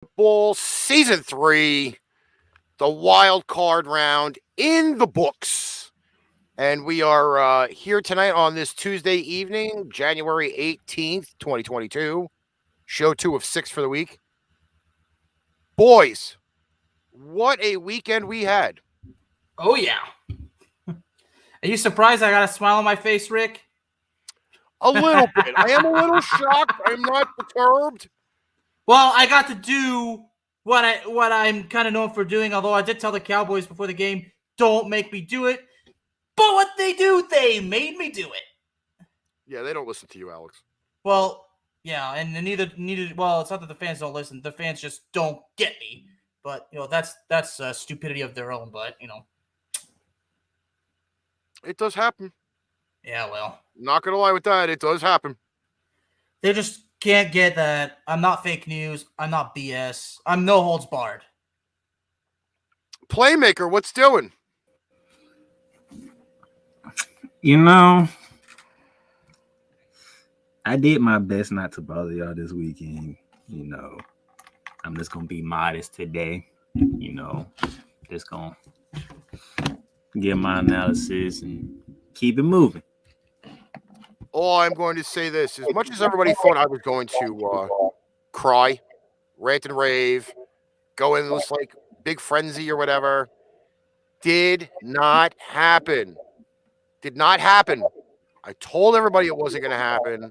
Football Season 3, the wild card round in the books. And we are here tonight on this Tuesday evening, January 18th, 2022. Show 2 of 6 for the week. Boys, what a weekend we had. Oh, yeah. Are you surprised I got a smile on my face, Rick? A little bit. I am a little shocked. I'm not perturbed. Well, I got to do what I'm kind of known for doing, although I did tell the Cowboys before the game, don't make me do it. But what they do, they made me do it. Yeah, they don't listen to you, Alex. Well, yeah, and neither. Well, it's not that the fans don't listen; the fans just don't get me. But that's stupidity of their own. But it does happen. Yeah, well, not gonna lie with that, it does happen. They just can't get that I'm not fake news. I'm not BS. I'm no holds barred. Playmaker, what's doing? You know, I did my best not to bother y'all this weekend. You know, I'm just going to be modest today. You know, just going to give my analysis and keep it moving. All I'm going to say this, as much as everybody thought I was going to cry, rant and rave, go in this like big frenzy or whatever, did not happen. Did not happen. I told everybody it wasn't going to happen.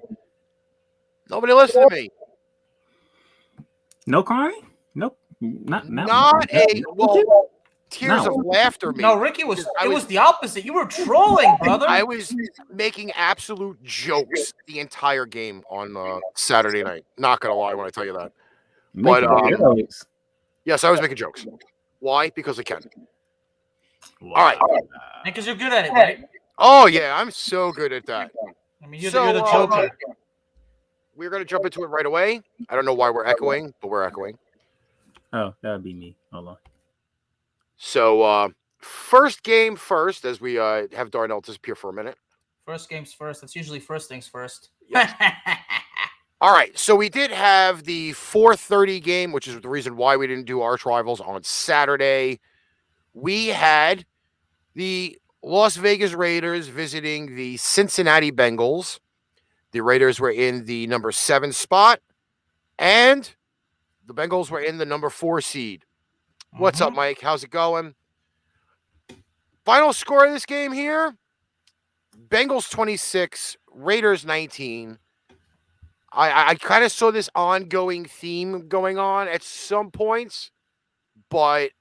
Nobody listened to me. No crying? Nope. Not tears of laughter. No, Ricky was the opposite. You were trolling, brother. I was making absolute jokes the entire game on Saturday night. Not going to lie when I tell you that. But yes, I was making jokes. Why? Because I can. Wow. All right. Because you're good at it, right? Oh, yeah, I'm so good at that. I mean, you're the joker. We're going to jump into it right away. I don't know why we're echoing, but we're echoing. Oh, that would be me. Hold on. So, first game first, as we have Darnell disappear for a minute. First games first. That's usually first things first. Yes. All right, so we did have the 4:30 game, which is the reason why we didn't do ArchRivals on Saturday. We had the Las Vegas Raiders visiting the Cincinnati Bengals. The Raiders were in the number 7 spot, and the Bengals were in the number 4 seed. What's up, Mike? How's it going? Final score of this game here, Bengals 26, Raiders 19. I kind of saw this ongoing theme going on at some points, but,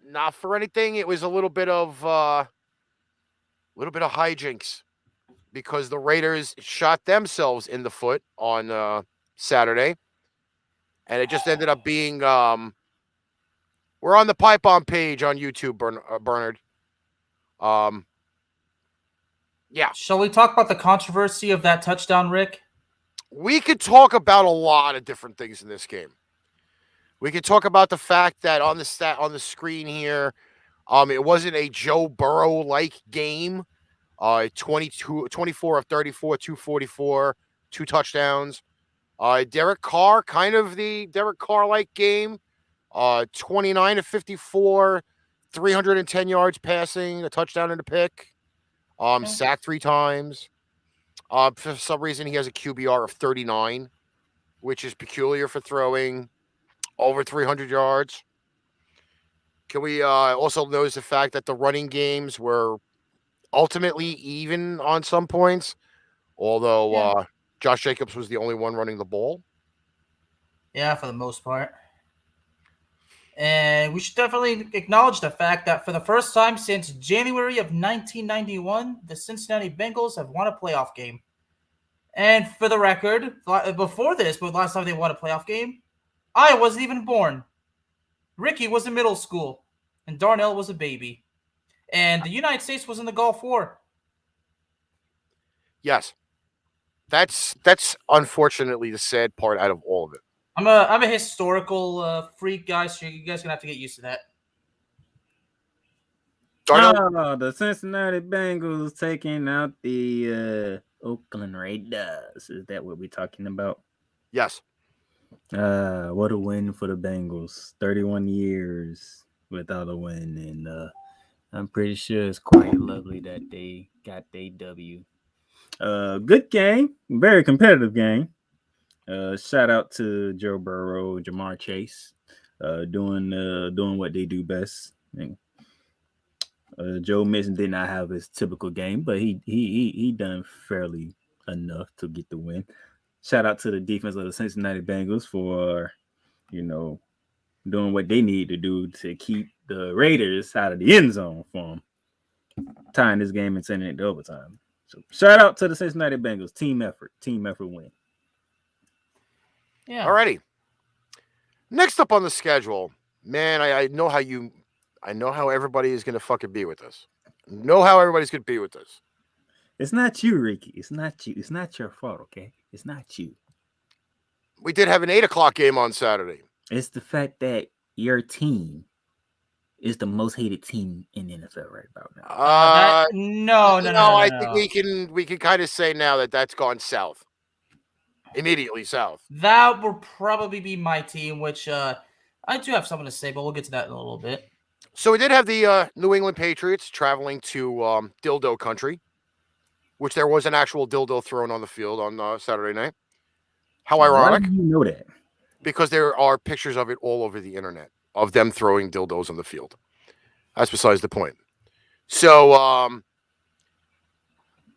not for anything. It was a little bit of hijinks because the Raiders shot themselves in the foot on Saturday, and it just ended up being we're on the Pipe Bomb page on YouTube, Bernard. Yeah. Shall we talk about the controversy of that touchdown, Rick? We could talk about a lot of different things in this game. We could talk about the fact that on the screen here, it wasn't a Joe Burrow-like game. 24 of 34, 244, 2 touchdowns. Derek Carr, kind of the Derek Carr-like game. 29 of 54, 310 yards passing, a touchdown and a pick. Sacked 3 times. For some reason, he has a QBR of 39, which is peculiar for throwing over 300 yards. Can we also notice the fact that the running games were ultimately even on some points, although Josh Jacobs was the only one running the ball? Yeah, for the most part. And we should definitely acknowledge the fact that for the first time since January of 1991, the Cincinnati Bengals have won a playoff game. And for the record, before this, but last time they won a playoff game, I wasn't even born. Ricky was in middle school, and Darnell was a baby. And the United States was in the Gulf War. Yes. That's unfortunately the sad part out of all of it. I'm a historical freak, guys, so you guys are going to have to get used to that. Oh, the Cincinnati Bengals taking out the Oakland Raiders. Is that what we're talking about? Yes. What a win for the Bengals. 31 years without a win, and I'm pretty sure it's quite lovely that they got their W. Good game, very competitive game. Shout out to Joe Burrow, Jamar Chase, doing what they do best. And, Joe Mixon did not have his typical game, but he done fairly enough to get the win. Shout out to the defense of the Cincinnati Bengals for doing what they need to do to keep the Raiders out of the end zone for them, tying this game and sending it to overtime. So shout out to the Cincinnati Bengals. Team effort win. Yeah. Alrighty. Next up on the schedule, man, I know how everybody is going to fucking be with this. Know how everybody's going to be with this. It's not you, Ricky. It's not you. It's not your fault, okay? It's not you. We did have an 8:00 game on Saturday. It's the fact that your team is the most hated team in the NFL right about now. No. I think we can kind of say now that that's gone south. Immediately south. That will probably be my team, which I do have something to say, but we'll get to that in a little bit. So we did have the New England Patriots traveling to dildo country, which there was an actual dildo thrown on the field on Saturday night. How ironic. Why do you know that? Because there are pictures of it all over the internet of them throwing dildos on the field. That's besides the point. So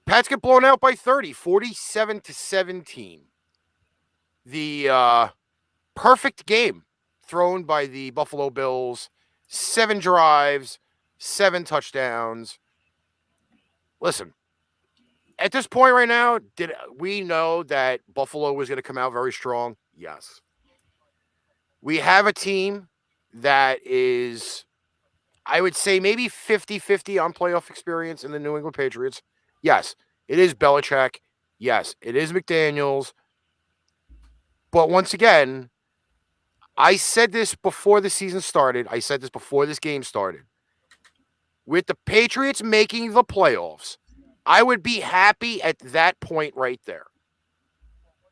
Pats get blown out by 30, 47-17. The perfect game thrown by the Buffalo Bills. 7 drives, 7 touchdowns. Listen, at this point right now, did we know that Buffalo was going to come out very strong? Yes. We have a team that is, I would say, maybe 50-50 on playoff experience in the New England Patriots. Yes, it is Belichick. Yes, it is McDaniels. But once again, I said this before the season started. I said this before this game started. With the Patriots making the playoffs, I would be happy at that point right there.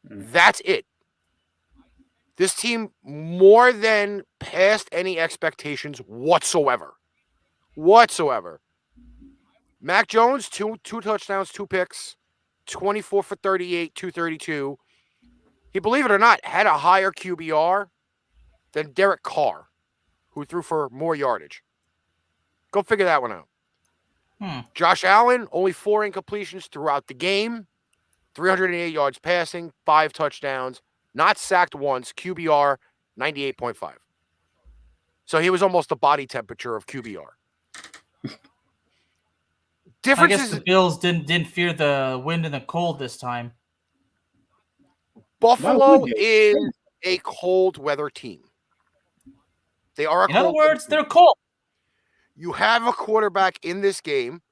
That's it. This team more than passed any expectations whatsoever. Mac Jones, two touchdowns, 2 picks, 24 for 38, 232. He, believe it or not, had a higher QBR than Derek Carr, who threw for more yardage. Go figure that one out. Josh Allen, only 4 incompletions throughout the game, 308 yards passing, 5 touchdowns, not sacked once, QBR 98.5. So he was almost the body temperature of QBR. I guess the Bills didn't fear the wind and the cold this time. Buffalo is a cold weather team. They are in other words, they're cold. You have a quarterback in this game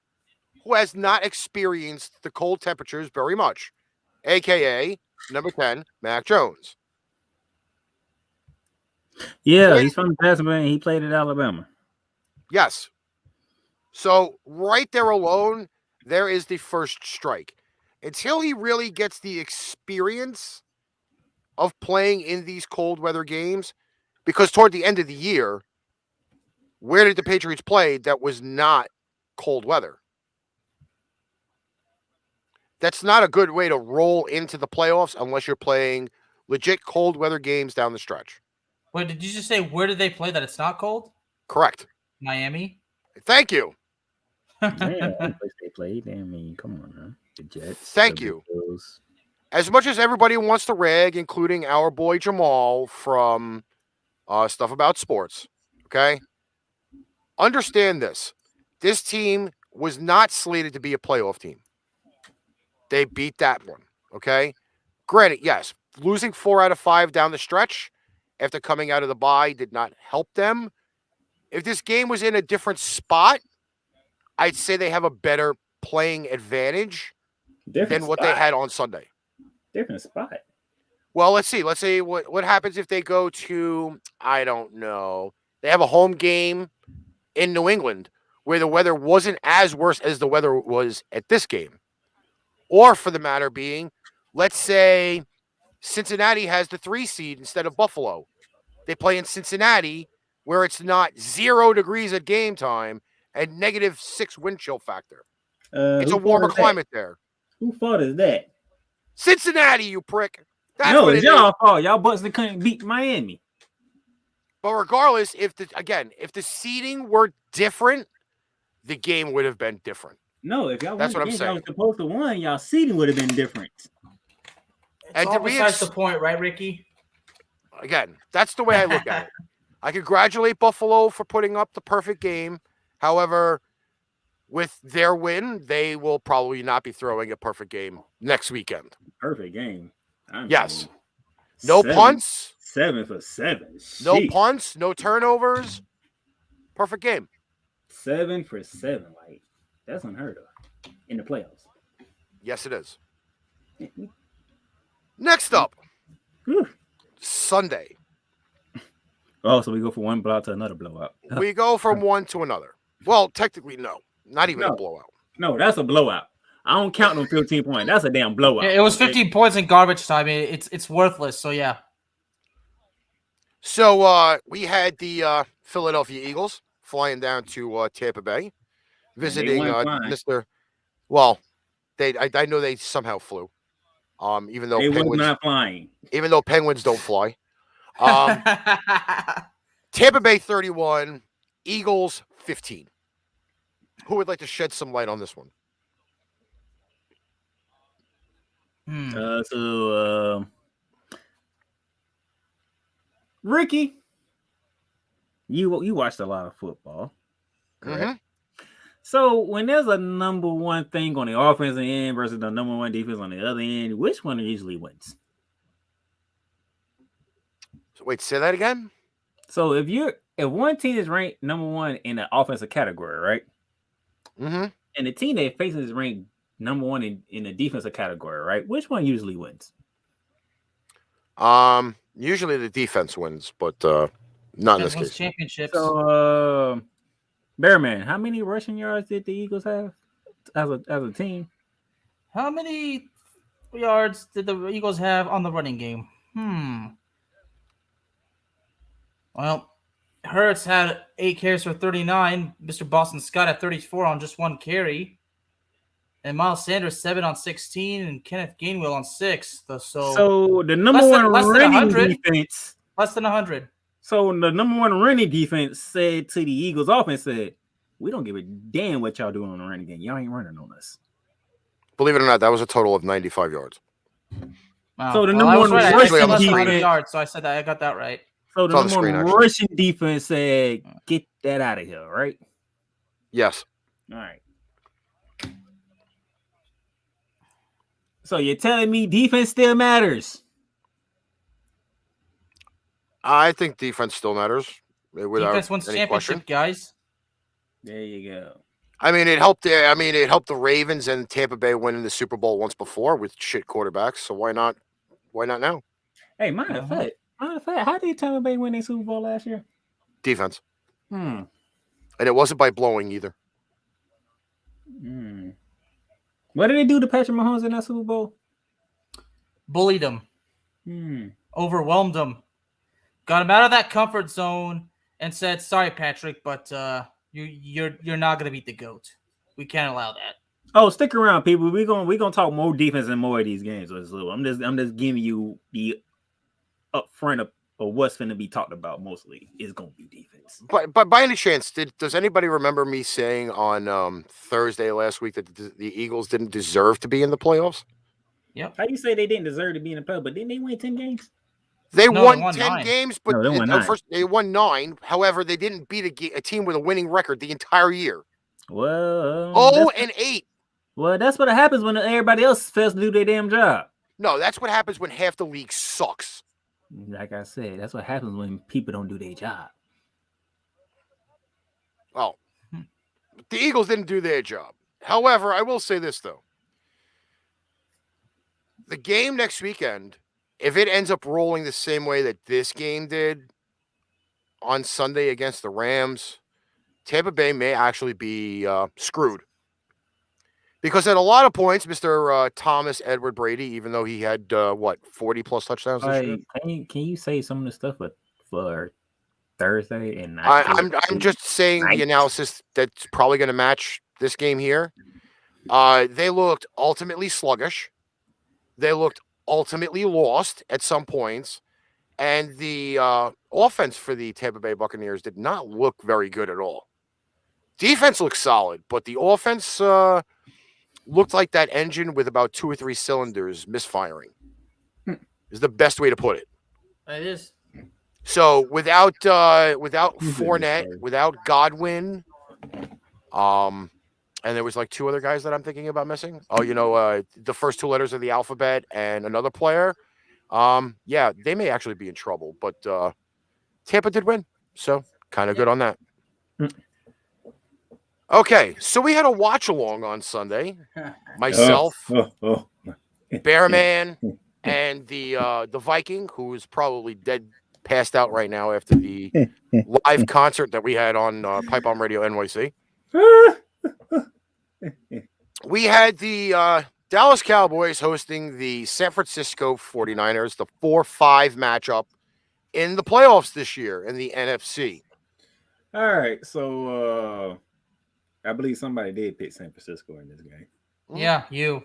who has not experienced the cold temperatures very much, a.k.a. number 10, Mac Jones. Yeah, he's from Pennsylvania. He played at Alabama. Yes. So right there alone, there is the first strike. Until he really gets the experience of playing in these cold weather games, because toward the end of the year, where did the Patriots play that was not cold weather? That's not a good way to roll into the playoffs unless you're playing legit cold weather games down the stretch. Wait, did you just say where did they play that it's not cold? Correct. Miami? Thank you. Yeah, one place they played. I mean, come on, man. The Jets. Thank you. Bills. As much as everybody wants to rag, including our boy Jamal from Stuff About Sports, okay? Understand this. This team was not slated to be a playoff team. They beat that one, okay? Granted, yes, losing 4 out of 5 down the stretch after coming out of the bye did not help them. If this game was in a different spot, I'd say they have a better playing advantage than what they had on Sunday. Different spot. Well, let's see. Let's say what happens if they go to, I don't know, they have a home game in New England where the weather wasn't as worse as the weather was at this game. Or for the matter being, let's say Cincinnati has the 3 seed instead of Buffalo. They play in Cincinnati where it's not 0 degrees at game time and -6 wind chill factor. It's a warmer climate there. Who fault is that? Cincinnati, you prick. That's No, what it's it is. y'all fault. Y'all butts that couldn't beat Miami. But regardless, if the seeding were different, the game would have been different. No, if y'all That's won what the I'm game, y'all saying. was supposed to win, y'all seeding would have been different. It's all besides the point, right, Ricky? Again, that's the way I look at it. I congratulate Buffalo for putting up the perfect game. However, with their win, they will probably not be throwing a perfect game next weekend. Perfect game. Yes. No punts. 7 for 7. No Sheesh. punts. No turnovers. Perfect game. 7 for 7. Like, that's unheard of in the playoffs. Yes, it is. Next up, Whew. Sunday. Oh, so we go from one blowout to another blowout. We go from one to another. Well, technically, no. Not even a blowout. No, that's a blowout. I don't count them 15 points. That's a damn blowout. It was 15 points in garbage time. It's worthless. So yeah. So we had the Philadelphia Eagles flying down to Tampa Bay, visiting Mr. Well, I know they somehow flew. Even though they Penguins was not flying. Even though Penguins don't fly. Tampa Bay 31, Eagles 15. Who would like to shed some light on this one? Ricky, you watched a lot of football, correct? Mm-hmm. So when there's a number one thing on the offensive end versus the number one defense on the other end, which one usually wins? So wait, say that again? So if one team is ranked number one in the offensive category, right? Mm-hmm. And the team that faces is ranked number one in the defensive category, right? Which one usually wins? Usually the defense wins, but not in this case. Championships. So, Bearman, how many rushing yards did the Eagles have as a team? How many yards did the Eagles have on the running game? Well, Hurts had 8 carries for 39. Mr. Boston Scott had 34 on just 1 carry. And Miles Sanders 7 on 16, and Kenneth Gainwell on 6. So the number one running defense, less than 100. So the number one running defense said to the Eagles offense, said, "We don't give a damn what y'all doing on the running game. Y'all ain't running on us." Believe it or not, that was a total of 95 yards. Wow. So the number one rushing defense, yards, so I said that I got that right. So the number one rushing defense said, "Get that out of here," right? Yes. All right. So you're telling me defense still matters? I think defense still matters. Defense wins championship, guys. There you go. I mean, it helped the Ravens and Tampa Bay winning the Super Bowl once before with shit quarterbacks. So why not? Why not now? Hey, matter of fact, how did Tampa Bay win their Super Bowl last year? Defense. And it wasn't by blowing either. What did they do to Patrick Mahomes in that Super Bowl? Bullied him. Overwhelmed him. Got him out of that comfort zone and said, "Sorry, Patrick, but you're not gonna beat the GOAT. We can't allow that." Oh, stick around, people. We're gonna talk more defense in more of these games. So I'm just giving you the upfront of what's going to be talked about. Mostly is going to be defense. But by any chance, does anybody remember me saying on Thursday last week that the Eagles didn't deserve to be in the playoffs? Yep. How you say they didn't deserve to be in the playoffs? But didn't they win 10 games? They won 10 games, but they won 9. First they won 9. However, they didn't beat a team with a winning record the entire year. Well, 0-8. Well, that's what happens when everybody else fails to do their damn job. No, that's what happens when half the league sucks. Like I said, that's what happens when people don't do their job. Well, the Eagles didn't do their job. However, I will say this, though. The game next weekend, if it ends up rolling the same way that this game did on Sunday against the Rams, Tampa Bay may actually be screwed. Because at a lot of points, Mr. Thomas Edward Brady, even though he had 40 plus touchdowns this year. Can you say some of the stuff for Thursday and not I'm just saying the analysis that's probably going to match this game here. They looked ultimately sluggish. They looked ultimately lost at some points. And the offense for the Tampa Bay Buccaneers did not look very good at all. Defense looked solid, but the offense looked like that engine with about 2 or 3 cylinders misfiring. Is the best way to put it. It is. So without Fournette, without Godwin, and there was like 2 other guys that I'm thinking about missing. Oh, the first 2 letters of the alphabet and another player. Yeah, they may actually be in trouble, but Tampa did win, so kind of good on that. Okay, so we had a watch along on Sunday. Myself, Bearman, and the Viking, who is probably dead, passed out right now after the live concert that we had on Pipe Bomb Radio NYC. We had the Dallas Cowboys hosting the San Francisco 49ers, the 4-5 matchup in the playoffs this year in the NFC. All right, so I believe somebody did pick San Francisco in this game. Yeah, you.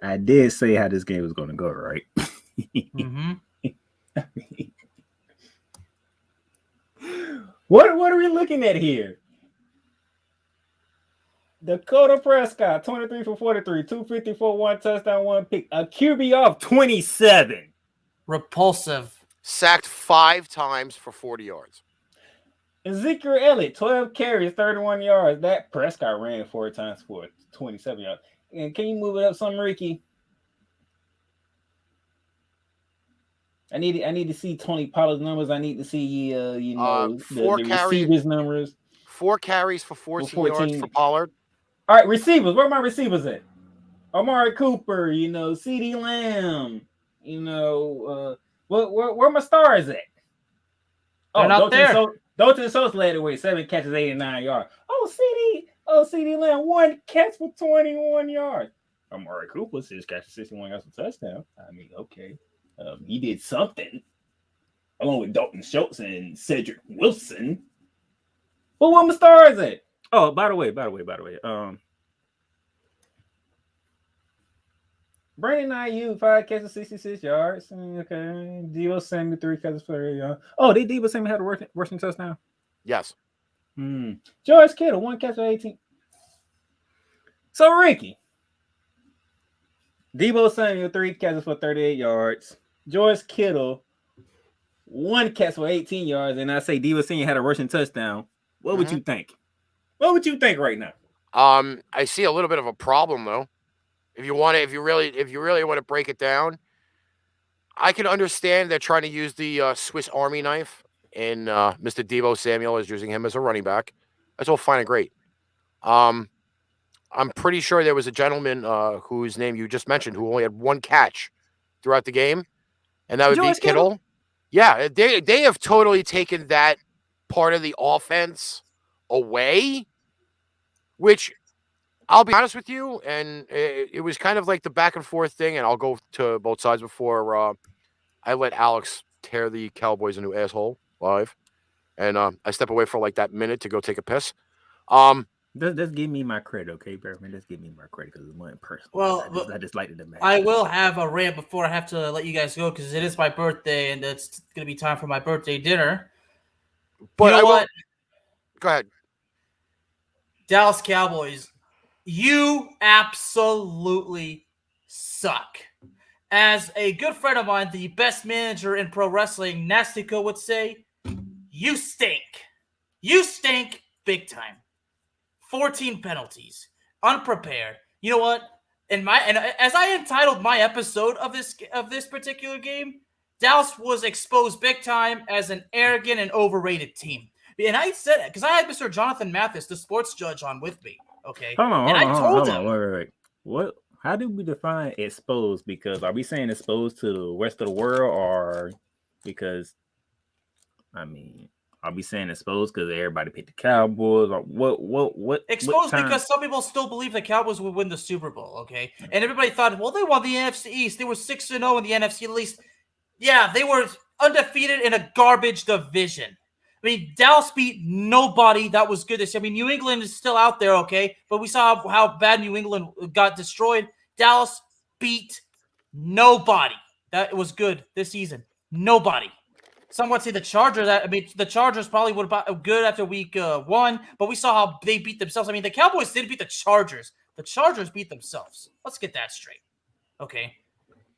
I did say how this game was going to go, right? Mm-hmm. What are we looking at here? Dakota Prescott, 23 for 43, 254, 1 touchdown, 1 pick, a QB of 27. Repulsive. Sacked 5 times for 40 yards. Ezekiel Elliott, 12 carries, 31 yards. That Prescott ran 4 times for 27 yards. And can you move it up some, Ricky? I need to see Tony Pollard's numbers. I need to see the receivers numbers. 4 carries for 14 yards for Pollard. All right, receivers. Where are my receivers at? Amari Cooper, CeeDee Lamb, where my stars at? They're not there. Dalton Schultz led the way, 7 catches, 89 yards. CeeDee Lamb, 1 catch for 21 yards. Amari Cooper, 6 catches, 61 yards, a touchdown. I mean, okay. He did something along with Dalton Schultz and Cedric Wilson. But where my stars at? Oh, by the way. Brandon Ayuk, 5 catches, 66 yards. Okay. Deebo Samuel, 3 catches, 30 yards. Oh, did Deebo Samuel have a rushing touchdown? Yes. George Kittle, 1 catch for 18. So, Ricky. Deebo Samuel, 3 catches for 38 yards. George Kittle, 1 catch for 18 yards. And I say Deebo Samuel had a rushing touchdown. What would you think? What would you think right now? I see a little bit of a problem though. If you really want to break it down, I can understand they're trying to use the Swiss Army knife, and Mr. Deebo Samuel is using him as a running back. That's all fine and great. I'm pretty sure there was a gentleman whose name you just mentioned who only had 1 catch throughout the game, and that would be Kittle. Yeah, they have totally taken that part of the offense away, which I'll be honest with you, and it was kind of like the back and forth thing, and I'll go to both sides before I let Alex tear the Cowboys a new asshole live, and I step away for like that minute to go take a piss. Just give me my credit, okay, Bearman? Just give me my credit because it's one person. Well, I just like it. I will have a rant before I have to let you guys go because it is my birthday and it's going to be time for my birthday dinner. But you know what? Go ahead. Dallas Cowboys, you absolutely suck. As a good friend of mine, the best manager in pro wrestling, Nastico, would say, you stink. You stink big time. 14 penalties. Unprepared. You know what? And as I entitled my episode of this particular game, Dallas was exposed big time as an arrogant and overrated team. And I said it because I had Mr. Jonathan Mathis, the sports judge, on with me. Okay. Hold on. Wait. What? How do we define exposed? Because are we saying exposed to the rest of the world, or because, I mean, I'll be saying exposed because everybody picked the Cowboys. Or what? Exposed because some people still believe the Cowboys would win the Super Bowl, okay? And everybody thought, well, they won the NFC East. They were 6-0 in the NFC at least. Yeah, they were undefeated in a garbage division. I mean, Dallas beat nobody that was good this year. I mean, New England is still out there, okay? But we saw how bad New England got destroyed. Dallas beat nobody that was good this season. Nobody. Some would say the Chargers. The Chargers probably would have been good after week 1, but we saw how they beat themselves. I mean, the Cowboys didn't beat the Chargers. The Chargers beat themselves. Let's get that straight. Okay?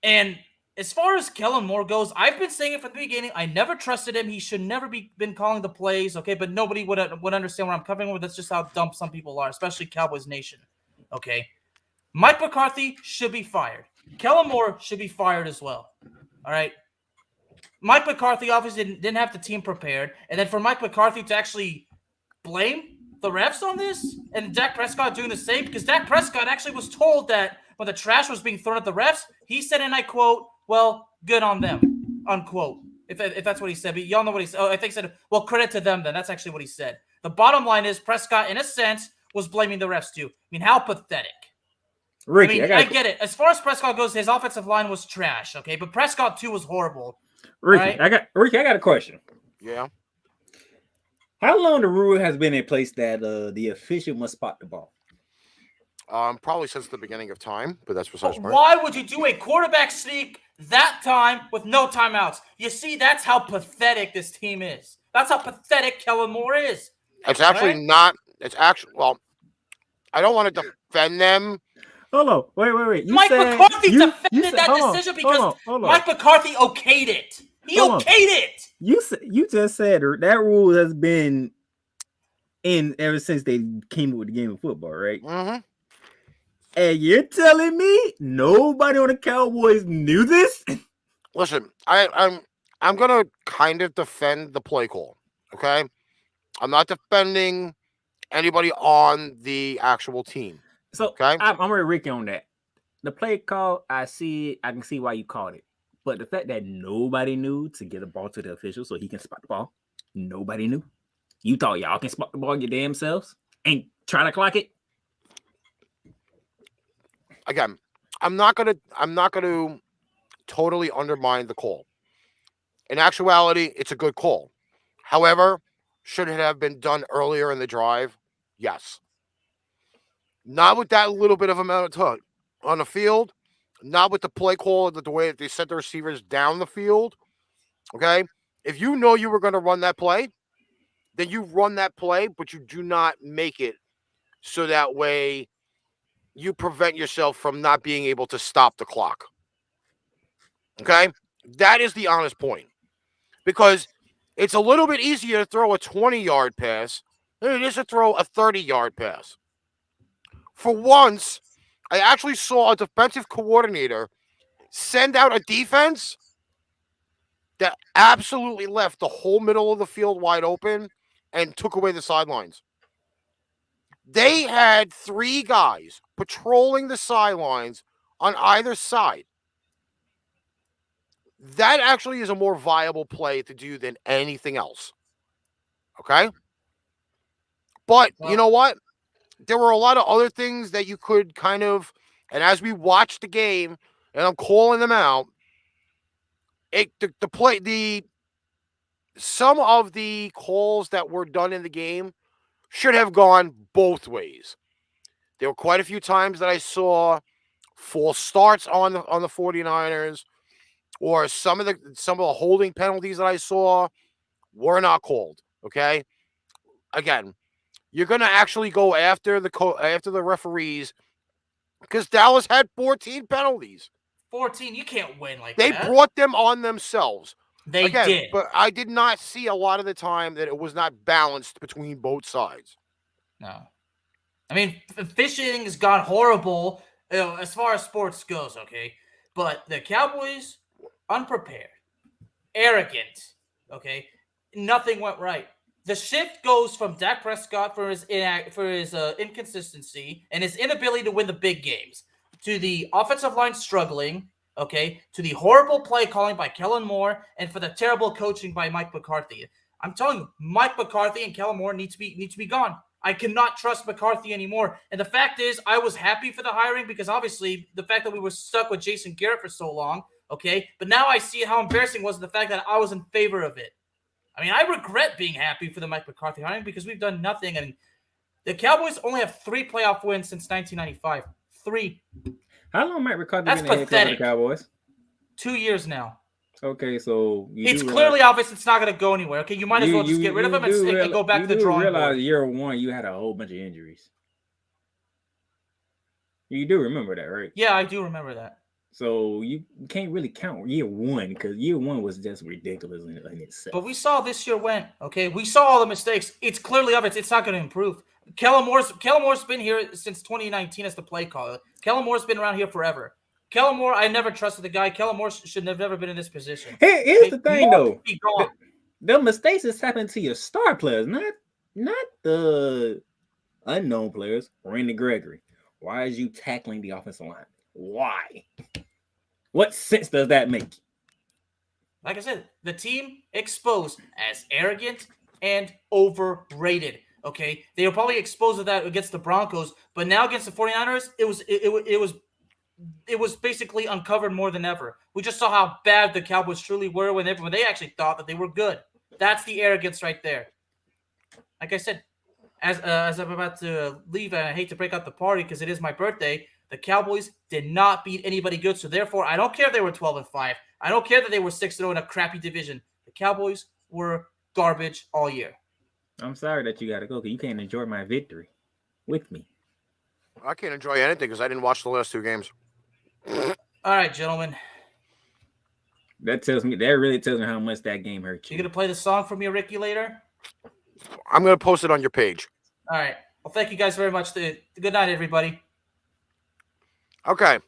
And as far as Kellen Moore goes, I've been saying it from the beginning. I never trusted him. He should never been calling the plays, okay? But nobody would understand what I'm coming with. That's just how dumb some people are, especially Cowboys Nation, okay? Mike McCarthy should be fired. Kellen Moore should be fired as well, all right? Mike McCarthy obviously didn't have the team prepared, and then for Mike McCarthy to actually blame the refs on this and Dak Prescott doing the same, because Dak Prescott actually was told that when the trash was being thrown at the refs, he said, and I quote, well, good on them, unquote, if that's what he said. But y'all know what he said. Oh, I think he said, well, credit to them then. That's actually what he said. The bottom line is Prescott, in a sense, was blaming the refs too. I mean, how pathetic. Ricky, I get it. As far as Prescott goes, his offensive line was trash, okay? But Prescott too was horrible. Ricky, right? I got a question. Yeah. How long the rule has been in place that the official must spot the ball? Probably since the beginning of time, but that's besides the point. Why would you do a quarterback sneak that time with no timeouts? You see, that's how pathetic this team is. That's how pathetic Kellen Moore is. It's actually not. It's actually, well, I don't want to defend them. Hold on. Wait. Mike McCarthy defended that decision because Mike McCarthy okayed it. He okayed it. You just said that rule has been in ever since they came up with the game of football, right? Mm-hmm. And you're telling me nobody on the Cowboys knew this? Listen, I'm gonna kind of defend the play call. Okay, I'm not defending anybody on the actual team. So okay, I'm with Ricky on that. The play call, I can see why you called it. But the fact that nobody knew to get a ball to the official so he can spot the ball, nobody knew. You thought y'all can spot the ball your damn selves and try to clock it? Again, I'm not gonna totally undermine the call. In actuality, it's a good call. However, should it have been done earlier in the drive? Yes. Not with that little bit of amount of time on the field. Not with the play call, the way that they sent the receivers down the field. Okay? If you know you were going to run that play, then you run that play, but you do not make it so that way you prevent yourself from not being able to stop the clock. Okay? That is the honest point. Because it's a little bit easier to throw a 20-yard pass than it is to throw a 30-yard pass. For once, I actually saw a defensive coordinator send out a defense that absolutely left the whole middle of the field wide open and took away the sidelines. They had 3 guys patrolling the sidelines on either side. That actually is a more viable play to do than anything else. Okay? But you know what? There were a lot of other things that you could kind of, and as we watched the game, and I'm calling them out, some of the calls that were done in the game should have gone both ways. There were quite a few times that I saw false starts on the 49ers, or some of the holding penalties that I saw were not called. Okay, again, you're going to actually go after the referees because Dallas had 14 penalties. 14, you can't win like that. They brought them on themselves. They did. But I did not see a lot of the time that it was not balanced between both sides. No. I mean, officiating has gone horrible as far as sports goes, okay? But the Cowboys, unprepared, arrogant, okay? Nothing went right. The shift goes from Dak Prescott for his inconsistency and his inability to win the big games to the offensive line struggling, okay, to the horrible play calling by Kellen Moore and for the terrible coaching by Mike McCarthy. I'm telling you, Mike McCarthy and Kellen Moore need to be gone. I cannot trust McCarthy anymore. And the fact is, I was happy for the hiring because obviously the fact that we were stuck with Jason Garrett for so long, okay? But now I see how embarrassing it was the fact that I was in favor of it. I mean, I regret being happy for the Mike McCarthy hiring because we've done nothing. And the Cowboys only have 3 playoff wins since 1995. 3. How long Mike McCarthy That's been the head coach of the pathetic. Cowboys? 2 years now. Okay, so It's clearly obvious it's not going to go anywhere. Okay, you might as well just get rid of him and go back to the drawing board. Year one, you had a whole bunch of injuries. You do remember that, right? Yeah, I do remember that. So you can't really count year one because year one was just ridiculous in itself. But we saw this year went. Okay, we saw all the mistakes. It's clearly obvious it's not going to improve. Kellen Moore's been here since 2019 as the play caller. Kellen Moore's been around here forever. Kellen Moore, I never trusted the guy. Kellen Moore should have never been in this position. Here's the thing, though. Gone. The mistakes is happening to your star players, not the unknown players. Randy Gregory, why is you tackling the offensive line? Why? What sense does that make? Like I said, the team exposed as arrogant and overrated. Okay, they were probably exposed to that against the Broncos, but now against the 49ers, it was basically uncovered more than ever. We just saw how bad the Cowboys truly were when they actually thought that they were good. That's the arrogance right there. Like I said, as I'm about to leave, and I hate to break out the party because it is my birthday, the Cowboys did not beat anybody good. So therefore, I don't care if they were 12-5. I don't care that they were 6-0 in a crappy division. The Cowboys were garbage all year. I'm sorry that you got to go because you can't enjoy my victory with me. I can't enjoy anything because I didn't watch the last 2 games. All right, gentlemen. That really tells me how much that game hurt you. You gonna play the song for me, Ricky, later? I'm gonna post it on your page. All right. Well, thank you guys very much. Good night, everybody. Okay.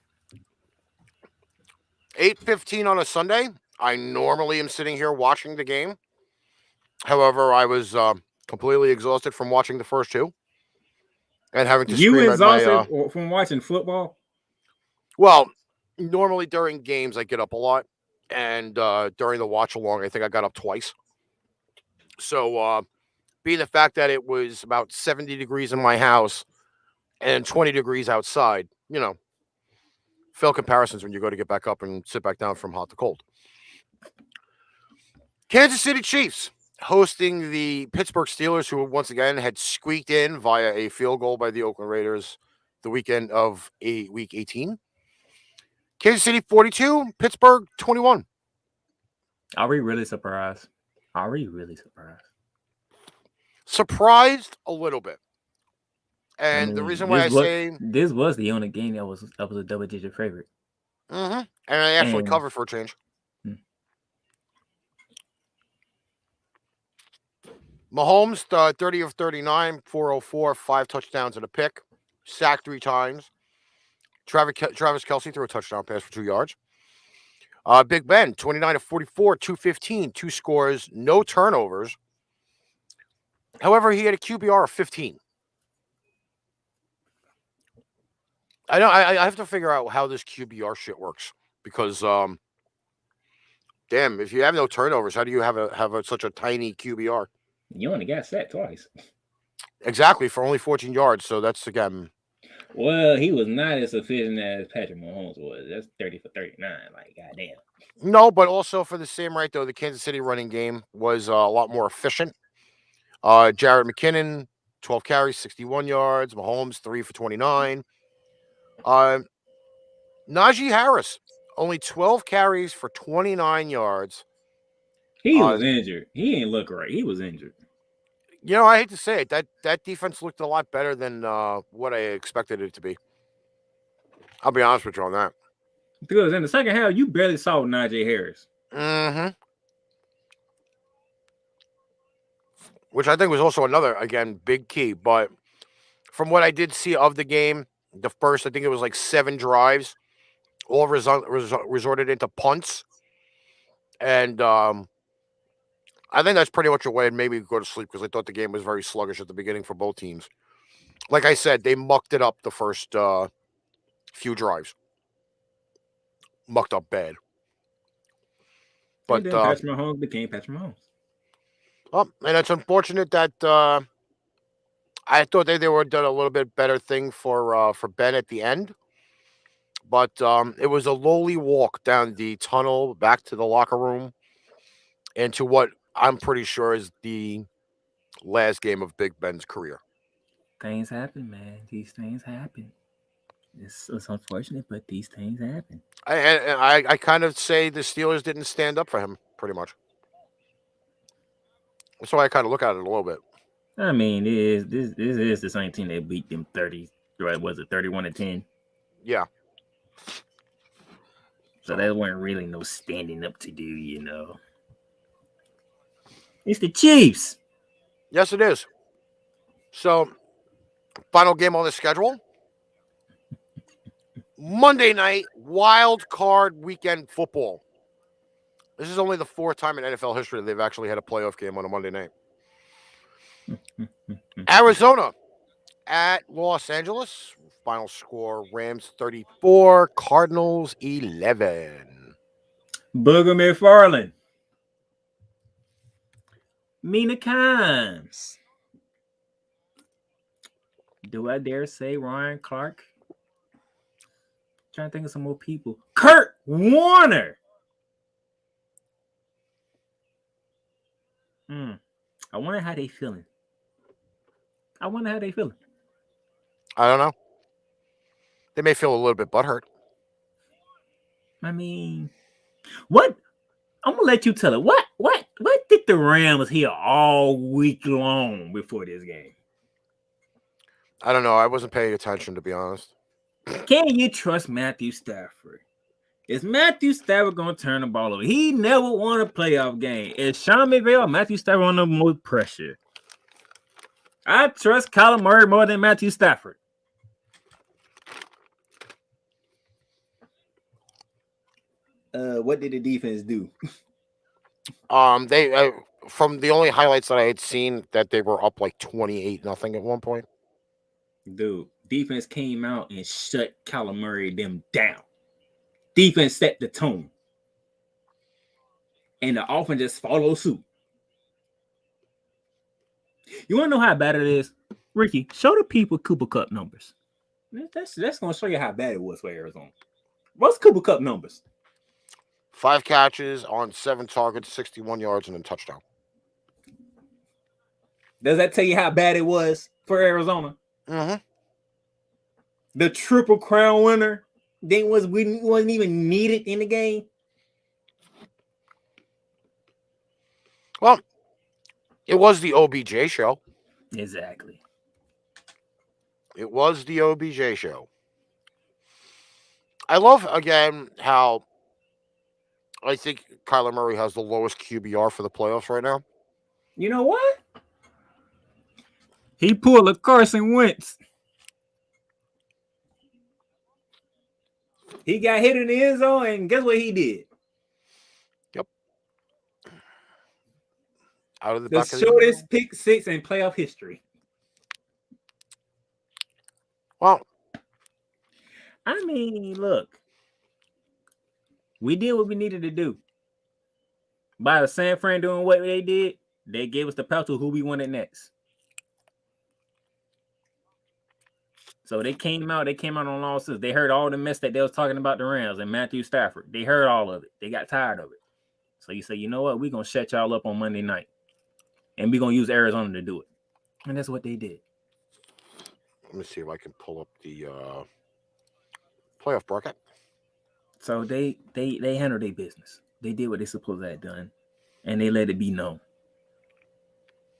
8:15 on a Sunday. I normally am sitting here watching the game. However, I was completely exhausted from watching the first 2 and having to scream at my. You exhausted from watching football? Well, normally during games I get up a lot, and during the watch along, I think I got up twice. So, being the fact that it was about 70 degrees in my house and 20 degrees outside, fail comparisons when you go to get back up and sit back down from hot to cold. Kansas City Chiefs hosting the Pittsburgh Steelers, who once again had squeaked in via a field goal by the Oakland Raiders the weekend of Week 18. Kansas City 42, Pittsburgh 21. Are we really surprised? Surprised a little bit. And the reason why this was the only game that was a double-digit favorite. And I actually covered for a change. Mahomes, 30 of 39, 404, 5 touchdowns and a pick. Sacked 3 times. Travis Kelce threw a touchdown pass for 2 yards. Big Ben, 29 of 44, 215, 2 scores, no turnovers. However, he had a QBR of 15. I know I have to figure out how this QBR shit works because, damn, if you have no turnovers, how do you have such a tiny QBR? You only got sacked twice. Exactly, for only 14 yards. So that's, again. Well, he was not as efficient as Patrick Mahomes was. That's 30 for 39. Like, goddamn. No, but also for the same right, though, the Kansas City running game was a lot more efficient. Jarrett McKinnon, 12 carries, 61 yards. Mahomes, 3 for 29. Najee Harris, only 12 carries for 29 yards. He was injured. He ain't look right. He was injured. I hate to say it. That defense looked a lot better than what I expected it to be. I'll be honest with you on that. Because in the second half, you barely saw Najee Harris. Mm-hmm. Which I think was also another, again, big key. But from what I did see of the game, the first, I think it was like 7 drives, all resorted into punts. And I think that's pretty much a way to maybe go to sleep because I thought the game was very sluggish at the beginning for both teams. Like I said, they mucked it up the first few drives. Mucked up bad. But Patrick Mahomes became Patrick Mahomes. And it's unfortunate that I thought they would have done a little bit better thing for Ben at the end, but it was a lowly walk down the tunnel back to the locker room into what I'm pretty sure is the last game of Big Ben's career. Things happen, man. These things happen. It's unfortunate, but these things happen. I kind of say the Steelers didn't stand up for him, pretty much. That's why I kind of look at it a little bit. I mean, this is the same team that beat them 30. Right? Was it 31-10? Yeah. So there weren't really no standing up to do, you know. It's the Chiefs. Yes, it is. So, final game on the schedule. Monday night, wild card weekend football. This is only the fourth time in NFL history that they've actually had a playoff game on a Monday night. Arizona at Los Angeles. Final score, Rams 34, Cardinals 11. Booger McFarland. Mina Kimes. Do I dare say Ryan Clark? Trying to think of some more people. Kurt Warner. I wonder how they feeling. I don't know. They may feel a little bit butthurt. I mean, what? I'm gonna let you tell it. What did the Rams hear all week long before this game? I don't know. I wasn't paying attention, to be honest. Can you trust Matthew Stafford? Is Matthew Stafford going to turn the ball over? He never won a playoff game. Is Sean McVay or Matthew Stafford under more pressure? I trust Kyler Murray more than Matthew Stafford. What did the defense do? They from the only highlights that I had seen that they were up like 28-0 at one point. Dude, defense came out and shut Kyler Murray them down. Defense set the tone. And the offense just followed suit. You want to know how bad it is? Ricky, show the people Cooper Kupp numbers. That's going to show you how bad it was for Arizona. What's Cooper Kupp numbers? 5 catches on 7 targets, 61 yards, and a touchdown. Does that tell you how bad it was for Arizona? Mm-hmm. The Triple Crown winner wasn't even needed in the game. Well, it was the OBJ show. Exactly. It was the OBJ show. I love, again, how I think Kyler Murray has the lowest QBR for the playoffs right now. You know what? He pulled a Carson Wentz. He got hit in the end zone, and guess what he did? Yep. Out of the back of the shortest pick six in playoff history. Well, I mean, look. We did what we needed to do. By the San Fran doing what they did, they gave us the path to who we wanted next. So they came out on losses. They heard all the mess that they was talking about the Rams and Matthew Stafford. They heard all of it. They got tired of it. So you say, you know what? We're going to shut y'all up on Monday night. And we're going to use Arizona to do it. And that's what they did. Let me see if I can pull up the playoff bracket. So they handled their business. They did what they supposed to have done. And they let it be known.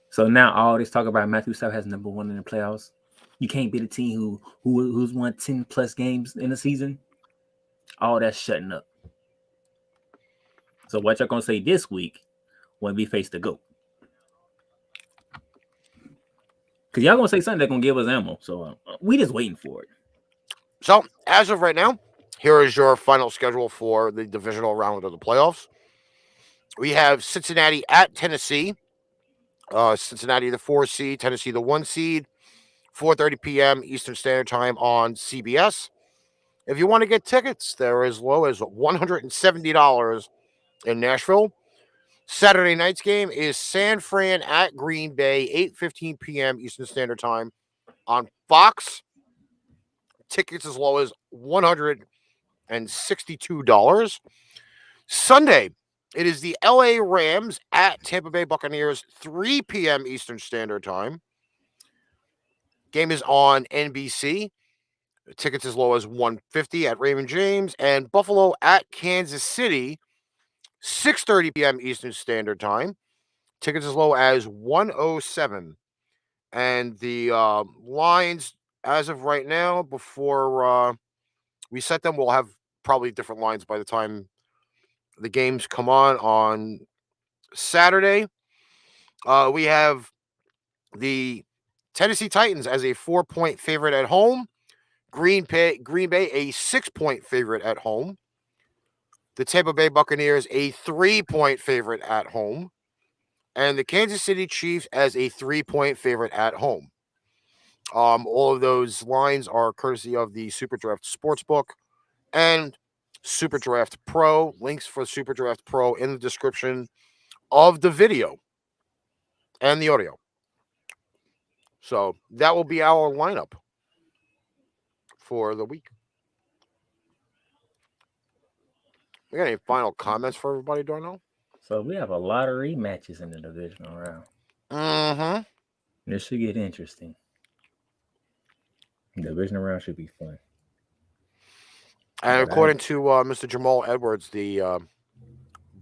So now all this talk about Matthew Stafford has number one in the playoffs. You can't beat a team who's won 10 plus games in the season. All that's shutting up. So what y'all gonna say this week when we face the GOAT? Because y'all gonna say something that's gonna give us ammo. So we just waiting for it. So as of right now, here is your final schedule for the divisional round of the playoffs. We have Cincinnati at Tennessee. Cincinnati the 4 seed, Tennessee the 1 seed. 4:30 p.m. Eastern Standard Time on CBS. If you want to get tickets, they're as low as $170 in Nashville. Saturday night's game is San Fran at Green Bay, 8:15 p.m. Eastern Standard Time on Fox. Tickets as low as $162. Sunday, it is the LA Rams at Tampa Bay Buccaneers, 3 p.m. Eastern Standard Time. Game is on NBC. Tickets as low as $150 at Raymond James. And Buffalo at Kansas City, 6:30 p.m. Eastern Standard Time. Tickets as low as $107. And the lines, as of right now, before we set them, we'll have probably different lines by the time the games come on Saturday. We have the Tennessee Titans as a 4-point favorite at home. Green Bay a 6-point favorite at home. The Tampa Bay Buccaneers a 3-point favorite at home. And the Kansas City Chiefs as a 3-point favorite at home. All of those lines are courtesy of the Super Draft Sportsbook and Super Draft Pro. Links for Super Draft Pro in the description of the video and the audio. So that will be our lineup for the week. We got any final comments for everybody, Darnell? So we have a lot of rematches in the divisional round. Mm-hmm. This should get interesting. The divisional round should be fun. And according to Mr. Jamal Edwards, the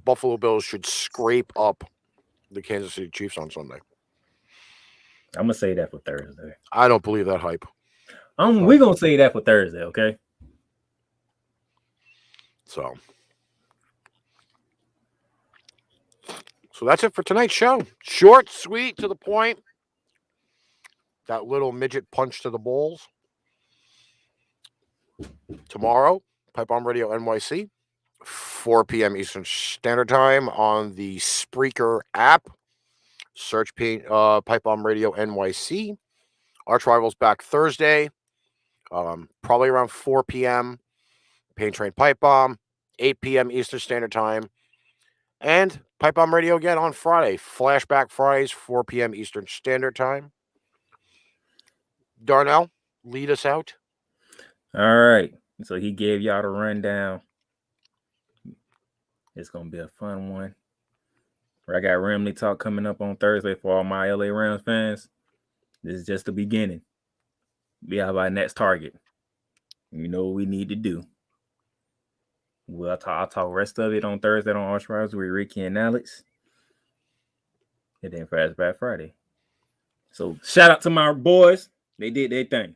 Buffalo Bills should scrape up the Kansas City Chiefs on Sunday. I'm gonna say that for Thursday. I don't believe that hype. We're gonna say that for Thursday, okay? So that's it for tonight's show. Short, sweet, to the point. That little midget punch to the balls. Tomorrow, Pipe Bomb Radio NYC, 4 p.m. Eastern Standard Time on the Spreaker app. Search Pipe Bomb Radio NYC. ArchRivals back Thursday, probably around 4 p.m. Pain Train Pipe Bomb, 8 p.m. Eastern Standard Time. And Pipe Bomb Radio again on Friday. Flashback Fridays, 4 p.m. Eastern Standard Time. Darnell, lead us out. All right. So he gave y'all the rundown. It's going to be a fun one. I got Ramley Talk coming up on Thursday for all my LA Rams fans. This is just the beginning. We have our next target. You know what we need to do. I'll talk rest of it on Thursday on ArchRivals with Ricky and Alex. And then Flashback Friday. So shout out to my boys. They did their thing.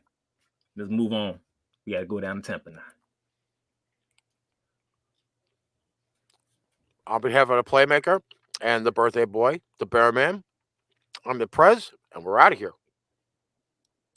Let's move on. We got to go down to Tampa now. On behalf of the Playmaker and the birthday boy, the Bear Man, I'm the Prez, and we're out of here.